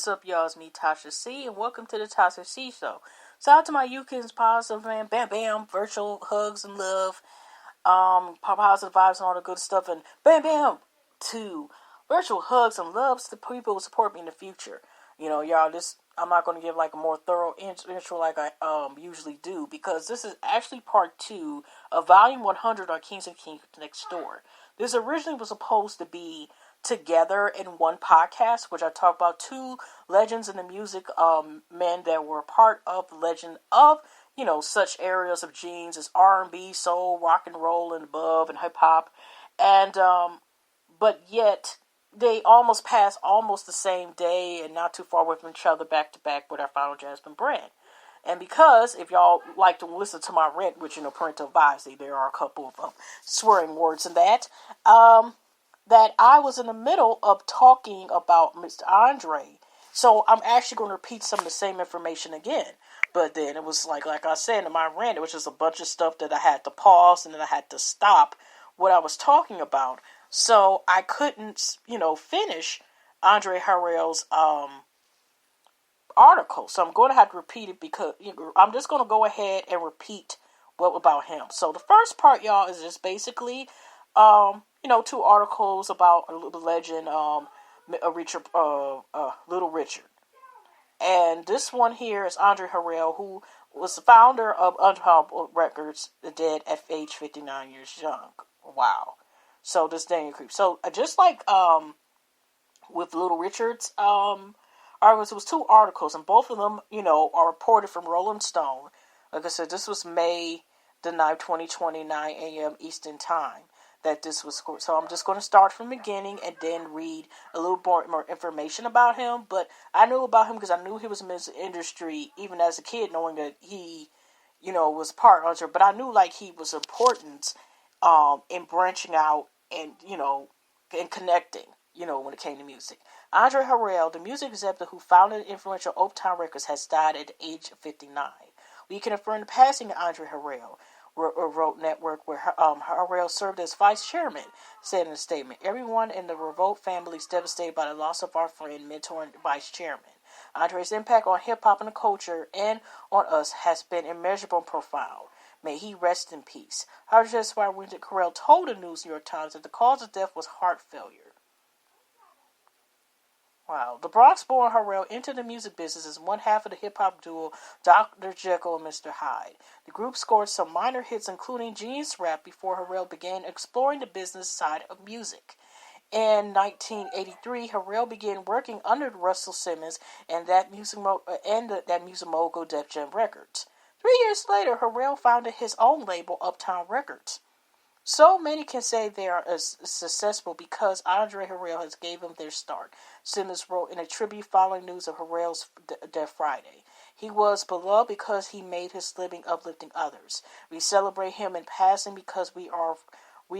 What's up, y'all? It's me, Tasha C, and welcome to the Tasha C Show. Shout out to my UKins positive, man. Bam, bam, virtual hugs and love, positive vibes and all the good stuff, and bam, bam, to virtual hugs and loves to people who support me in the future. You know, y'all, I'm not going to give like a more thorough intro like I usually do, because this is actually part 2 of volume 100 on Kings and Kings Next Door. This originally was supposed to be together in one podcast, which I talk about 2 legends in the music, men that were part of the legend of, such areas of genes as R&B, soul, rock and roll, and above, and hip hop, and but yet they almost passed almost the same day and not too far with each other, back to back with our final Jasmine brand. And because, if y'all like to listen to my rant, which, parental advisory, there are a couple of swearing words in that, that I was in the middle of talking about Mr. Andre. So I'm actually going to repeat some of the same information again. But then it was like I said in my rant, it was just a bunch of stuff that I had to pause and then I had to stop what I was talking about. So I couldn't, finish Andre Harrell's article. So I'm going to have to repeat it because I'm just going to go ahead and repeat what about him. So the first part, y'all, is just basically 2 articles about the legend, Little Richard. And this one here is Andre Harrell, who was the founder of Underdog Records, dead at age 59 years young. Wow. So this dang creep. So just like with Little Richard's articles, it was 2 articles, and both of them, are reported from Rolling Stone. Like I said, this was May the 9th, 2020, 9 a.m. Eastern Time. That this was, so I'm just going to start from the beginning and then read a little more information about him. But I knew about him because I knew he was in the industry even as a kid, knowing that he, was part of it. But I knew he was important in branching out and and connecting, when it came to music. Andre Harrell, the music executive who founded and influential Uptown Records, has died at the age of 59. We can affirm the passing of Andre Harrell. Revolt Network, where Harrell served as vice chairman, said in a statement, "Everyone in the Revolt family is devastated by the loss of our friend, mentor, and vice chairman. Andre's impact on hip-hop and the culture and on us has been immeasurable and profound. May he rest in peace." Harrell Harrell told the New York Times that the cause of death was heart failure. Wow. The Bronx-born Harrell entered the music business as one half of the hip-hop duo Dr. Jekyll and Mr. Hyde. The group scored some minor hits, including Genius Rap, before Harrell began exploring the business side of music. In 1983, Harrell began working under Russell Simmons and that music mogul Def Jam Records. 3 years later, Harrell founded his own label, Uptown Records. So many can say they are successful because Andre Harrell has gave them their start, Simmons wrote in a tribute following news of Harrell's death Friday. He was beloved because he made his living uplifting others. We celebrate him in passing because we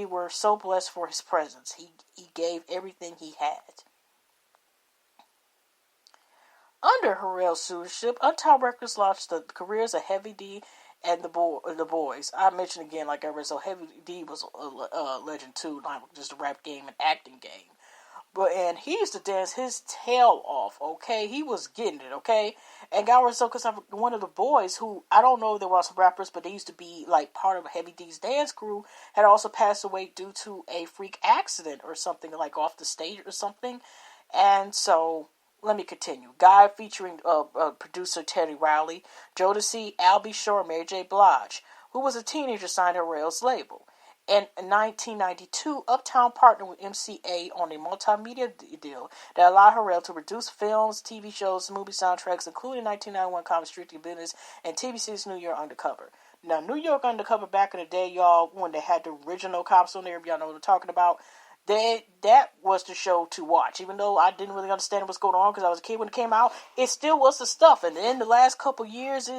were so blessed for his presence. He gave everything he had. Under Harrell's stewardship, Uptown Records launched the careers of Heavy D and the boys. I mentioned again, like I read, so Heavy D was a legend too, not just a rap game and acting game. And he used to dance his tail off, okay? He was getting it, okay? And God was so, because one of the boys who, I don't know if they were some rappers, but they used to be part of Heavy D's dance crew, had also passed away due to a freak accident or something, off the stage or something. And so, let me continue. Guy featuring producer Teddy Riley, Jodeci, Albie Shore, and Mary J. Blige, who was a teenager, signed Harrell's label. In 1992, Uptown partnered with MCA on a multimedia deal that allowed Harrell to produce films, TV shows, movie soundtracks, including 1991 comedy Strictly Business and TV series New York Undercover. Now, New York Undercover back in the day, y'all, when they had the original cops on there, y'all know what I'm talking about. That was the show to watch. Even though I didn't really understand what's going on because I was a kid when it came out, it still was the stuff. And then the last couple years,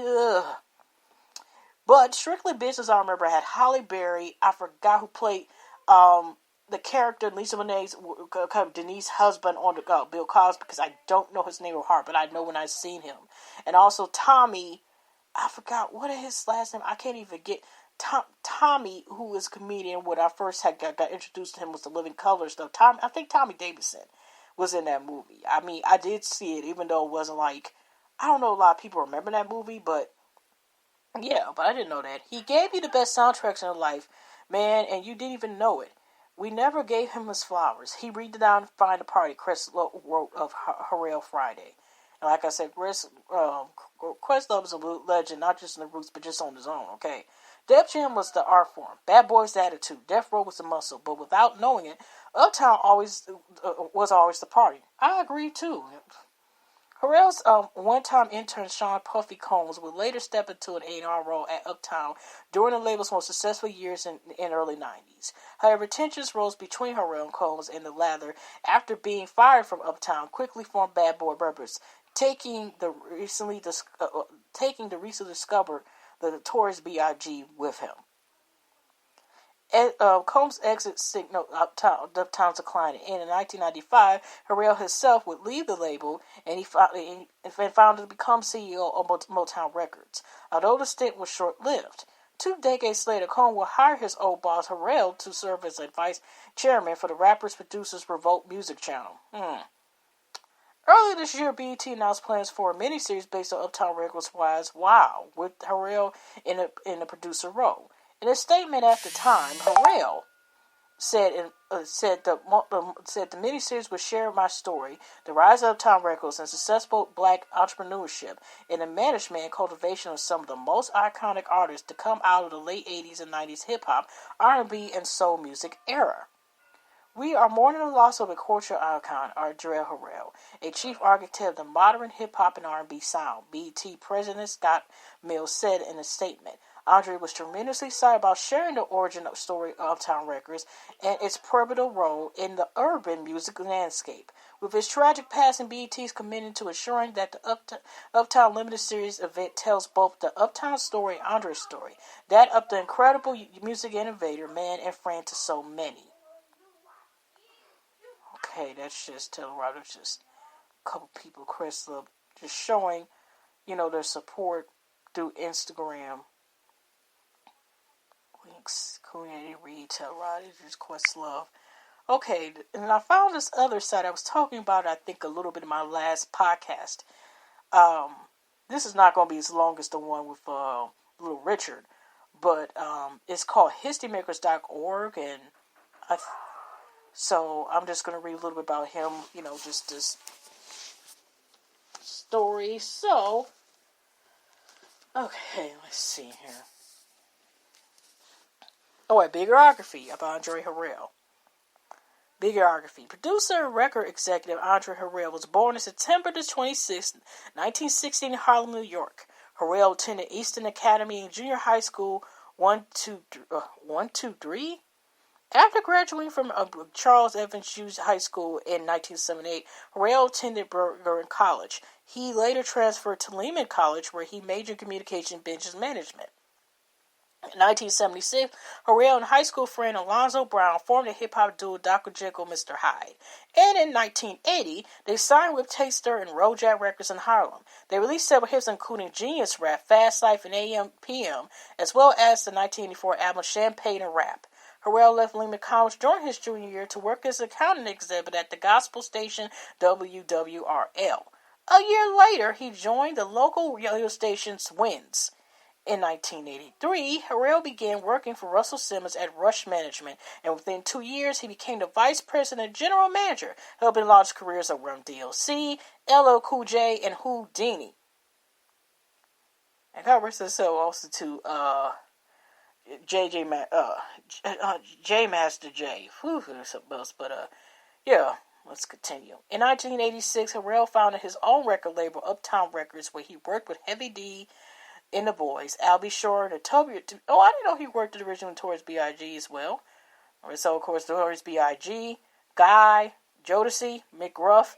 But Strictly Business, I remember, had Halle Berry. I forgot who played the character, Lisa Monet's Denise's husband on the Bill Cosby, because I don't know his name or heart, but I know when I seen him. And also Tommy, I forgot what is his last name. I can't even get. Tommy, who is a comedian, when I first got introduced to him, was the Living Color stuff. I think Tommy Davidson was in that movie. I mean, I did see it, even though it wasn't like, I don't know a lot of people remember that movie, but yeah, but I didn't know that. He gave you the best soundtracks in your life, man, and you didn't even know it. We never gave him his flowers. He redefined the party Chris wrote of Harrell Friday. And like I said, Questlove is a legend, not just in the roots, but just on his own, okay? Def Jam was the art form. Bad Boys the attitude. Death Row was the muscle. But without knowing it, Uptown was always the party. I agree, too. Harrell's one-time intern Sean Puffy Combs would later step into an A&R role at Uptown during the label's most successful years in early 90s. However, tensions rose between Harrell and Combs and the latter after being fired from Uptown quickly formed Bad Boy Burgers, taking the recently discovered the notorious B.I.G. with him. Combs' exit signaled Uptown's decline, and in 1995, Harrell himself would leave the label, and he founded to become CEO of Motown Records. Although the stint was short-lived, 2 decades later, Combs would hire his old boss Harrell to serve as a vice chairman for the Rappers Producers Revolt Music Channel. Earlier this year, BET announced plans for a miniseries based on Uptown Records' Wow, with Harrell in the producer role. In a statement at the time, Harrell said the miniseries would share my story, the rise of Uptown Records, and successful black entrepreneurship, and the management and cultivation of some of the most iconic artists to come out of the late 80s and 90s hip-hop, R&B, and soul music era. We are mourning the loss of a cultural icon, Andre Harrell, a chief architect of the modern hip-hop and R&B sound, BET President Scott Mills said in a statement. Andre was tremendously excited about sharing the origin story of Uptown Records and its pivotal role in the urban music landscape. With his tragic passing, BET is committed to ensuring that the Uptown Limited Series event tells both the Uptown story and Andre's story, that of the incredible music innovator, man, and friend to so many. Okay, that's just just a couple people, Chris Love, just showing, their support through Instagram. Links, community retail, just Questlove. Okay, and I found this other site. I was talking about, I think, a little bit in my last podcast. This is not going to be as long as the one with Little Richard, but it's called historymakers.org, and so I'm just going to read a little bit about him, just this story. So, okay, let's see here. Bibliography of Andre Harrell. Bibliography. Producer and record executive Andre Harrell was born on September 26, 1916 in Harlem, New York. Harrell attended Easton Academy and Junior High School 123. After graduating from Charles Evans Hughes High School in 1978, Harrell attended Bergen College. He later transferred to Lehman College, where he majored in communication business management. In 1976, Harrell and high school friend Alonzo Brown formed a hip-hop duo Dr. Jekyll and Mr. Hyde. And in 1980, they signed with Taster and Rojack Records in Harlem. They released several hits including Genius Rap, Fast Life, and AM/PM, as well as the 1984 album Champagne and Rap. Harrell left Lehman College during his junior year to work as an accounting exhibit at the gospel station WWRL. A year later, he joined the local radio station Winds. In 1983, Harrell began working for Russell Simmons at Rush Management, and within 2 years, he became the vice president and general manager, helping launch careers of Run DMC, LL Cool J, and Houdini. And God rest his soul also to J Master J. Something else, but yeah. Let's continue. In 1986, Harrell founded his own record label, Uptown Records, where he worked with Heavy D in The Boys, Albie Shore, and Toby. I didn't know he worked originally towards B.I.G. as well. So, of course, towards B.I.G., Guy, Jodeci, McGruff.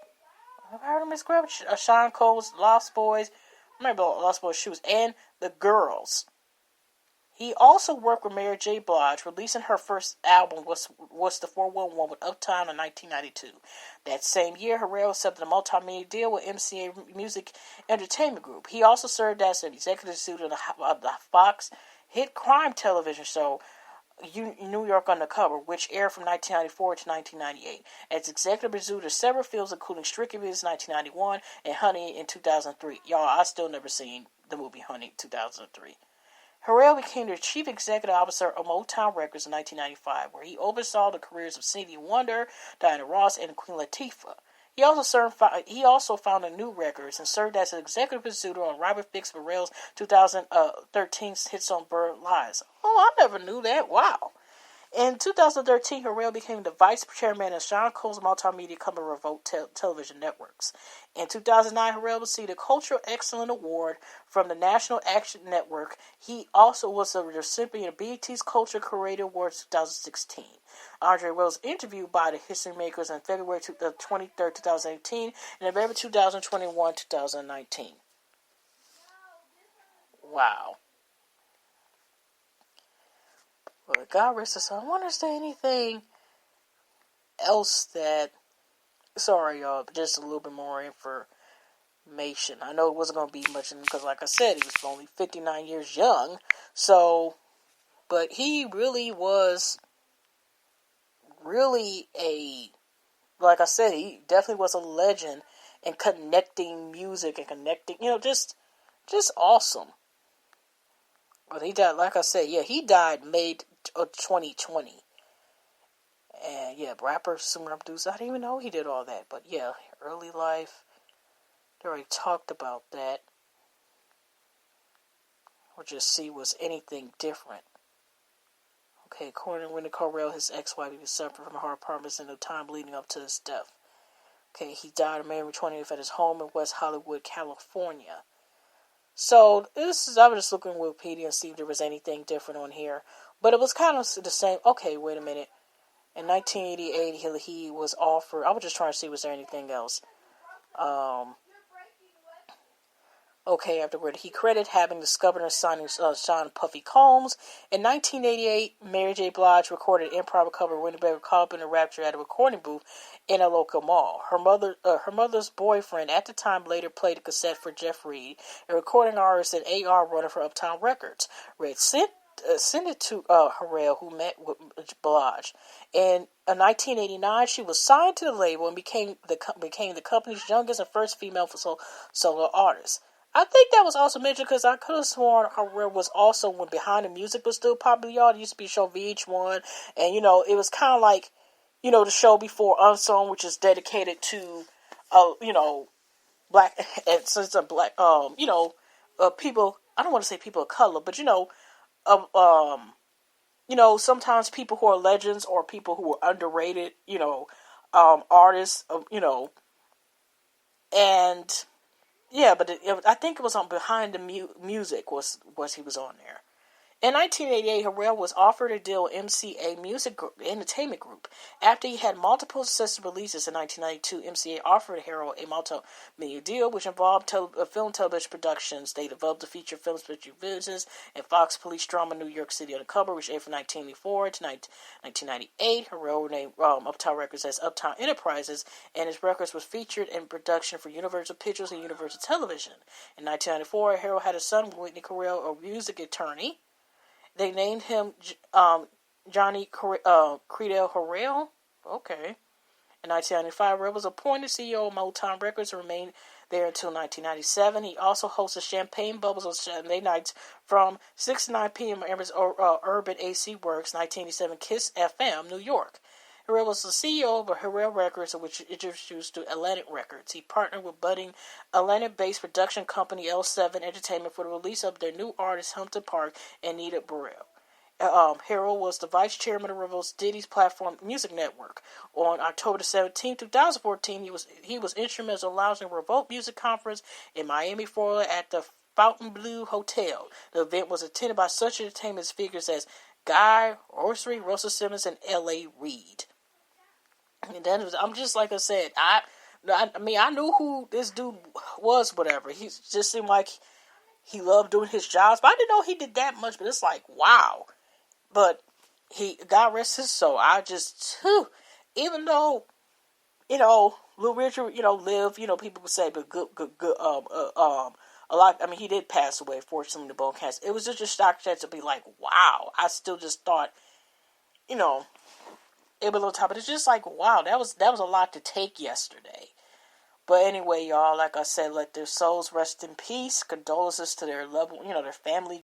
I've heard of McGruff. Sean Cole's Lost Boys. Remember Lost Boys shoes. And The Girls. He also worked with Mary J. Blige, releasing her first album was the 411 with Uptown in 1992. That same year, Harrell accepted a multi-media deal with MCA Music Entertainment Group. He also served as an executive producer of the Fox hit crime television show New York Undercover, which aired from 1994 to 1998. As executive producer of several films, including Strictly's 1991 and Honey in 2003. Y'all, I still never seen the movie Honey 2003. Harrell became the chief executive officer of Motown Records in 1995, where he oversaw the careers of Stevie Wonder, Diana Ross, and Queen Latifah. He also founded New Records and served as an executive producer on Robert Fix Harrell's 2013 hit song Bird Lies. Oh, I never knew that. Wow. In 2013, Harrell became the vice chairman of Sean Cole's multimedia company Revolt Television Networks. In 2009, Harrell received a Cultural Excellence Award from the National Action Network. He also was a recipient of BET's Culture Creator Awards 2016. Andre was interviewed by the History Makers on February 23rd, 2018, and November 2021, 2019. Wow. Well, God rest his soul. I wonder if there's anything else that... Sorry, y'all, but just a little bit more information. I know it wasn't going to be much, because like I said, he was only 59 years young. So, but he really was like I said, he definitely was a legend in connecting music and connecting, just awesome. But he died, like I said, he died May of 2020. And rapper, singer, producer, I didn't even know he did all that. But early life, they already talked about that. Or just see was anything different. Okay, according to Wendy Correll, his ex-wife, he was suffering from heart problems in the time leading up to his death. Okay, he died on May 20th at his home in West Hollywood, California. So, I was just looking at Wikipedia and see if there was anything different on here. But it was kind of the same. Okay, wait a minute. In 1988, he was offered... I was just trying to see was there anything else. Okay, afterward, he credited having discovered and signing Sean Puffy Combs. In 1988, Mary J. Blige recorded an improv cover of Winnie Baker Cobbin and Rapture at a recording booth in a local mall. Her mother's boyfriend at the time later played a cassette for Jeff Reed, a recording artist and AR runner for Uptown Records. Reed sent it to Harrell, who met with Blige. In 1989, she was signed to the label and became the company's youngest and first female solo artist. I think that was also mentioned because I could have sworn Harrell was also, when Behind the Music was still popular, y'all. It used to be a show VH1, and it was kind of like, the show before Unsung, which is dedicated to, black, and since a black, people. I don't want to say people of color, but sometimes people who are legends or people who are underrated, artists, and. Yeah, but I think it was on Behind the Music was he was on there. In 1988, Harrell was offered a deal with MCA Music Entertainment Group. After he had multiple successful releases in 1992, MCA offered Harrell a multi-media deal, which involved film television productions. They developed the feature film Special Visions and Fox Police drama New York City Undercover, which aired from 1984 to 1998. Harrell named Uptown Records as Uptown Enterprises, and his records was featured in production for Universal Pictures and Universal Television. In 1994, Harrell had a son, Whitney Harrell, a music attorney. They named him Johnny Credell Harrell. Okay. In 1995, Harrell was appointed CEO of Motown Records and remained there until 1997. He also hosted Champagne Bubbles on Saturday nights from 6 to 9 p.m. at Urban AC Works, 1987 Kiss FM, New York. Harrell was the CEO of Harrell Records, which introduced to Atlantic Records. He partnered with budding Atlanta-based production company L7 Entertainment for the release of their new artists Hampton Park and Nita Burrell. Harrell was the vice chairman of Revolt's Diddy's platform Music Network. On October 17, 2014, he was instrumental in launching a Revolt Music Conference in Miami, Florida at the Fontainebleau Hotel. The event was attended by such entertainment figures as Guy Ritchie, Russell Simmons, and L.A. Reid. And then I'm just like I said, I mean I knew who this dude was, whatever. He just seemed like he loved doing his jobs, but I didn't know he did that much. But it's like, wow. But God rest his soul. Even though, Lou Richard, lived, people would say, but good, a lot. I mean, he did pass away, fortunately, to bone cancer. It was just a shock to be like, wow. I still just thought you know, able to top. But it's just like, wow, that was a lot to take yesterday. But anyway, y'all, like I said, let their souls rest in peace. Condolences to their loved, their family.